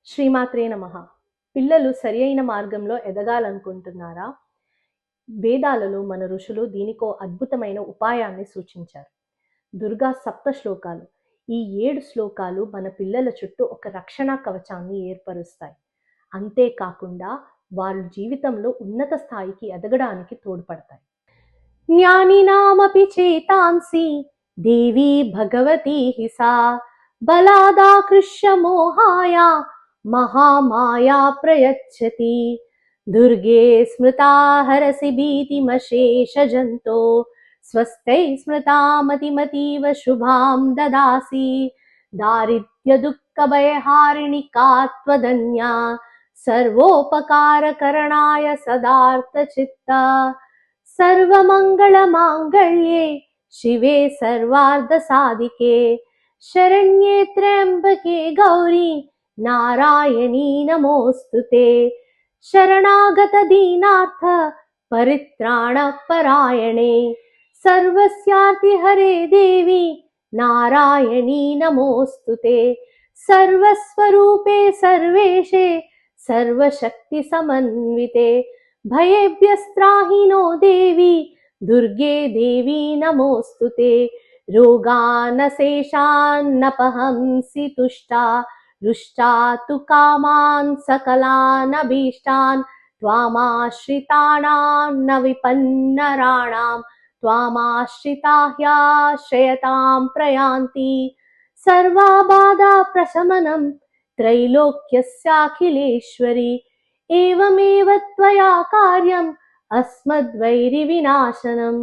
శ్రీమాత్రే నమః. పిల్లలు సరి అయిన మార్గంలో ఎదగాలనుకుంటున్నారా? వేదాలలో మన ఋషులు దీనికో అద్భుతమైన ఉపాయాన్ని సూచించారు. దుర్గా సప్త శ్లోకాలు. ఈ 7 శ్లోకాలు మన పిల్లల చుట్టూ ఒక రక్షణా కవచాన్ని ఏర్పరుస్తాయి. అంతేకాకుండా వాళ్ళ జీవితంలో ఉన్నత స్థాయికి ఎదగడానికి తోడ్పడతాయి. జ్ఞానినామపి చేతాంసి దేవి భగవతి హి సా బలాదాకృష్య మోహాయ మహామాయా ప్రయచ్చతి. దుర్గే స్మృతా హరసి భీతిమశేష జంతో స్వస్థై స్మృతా మతిమతీవ శుభాం దదాసి. దారిద్ర్య దుఃఖ భయహారిణి కాత్వదన్యా సర్వోపకారకరణాయ సదార్థ చిత్త. सर्वमंगल मांगल्ये शिवे सर्वार्थ साधिके शरण्ये त्र्यंबके गौरी नारायणी नमोस्तुते. शरणागत दीनार्थ परित्राण परायणे सर्वस्यार्ति हरे देवी नारायणी नमोस्तुते. सर्वस्वरूपे सर्वेशे सर्वशक्ति समन्विते भयेभ्यस्त्राहि नो देवी दुर्गे देवी नमोस्तुते. रोगानशेषान्नपहंसि तुष्टा रुष्टा तु कामान् सकलान् अभीष्टान्. त्वामाश्रितानां न विपन्नराणां त्वामाश्रिता ह्याश्रयतां प्रयान्ति. सर्वाबाधा प्रशमनं त्रैलोक्यस्याखिलेश्वरी. एवमेव त्वया कार्यम् अस्मद्वैरिविनाशनम्.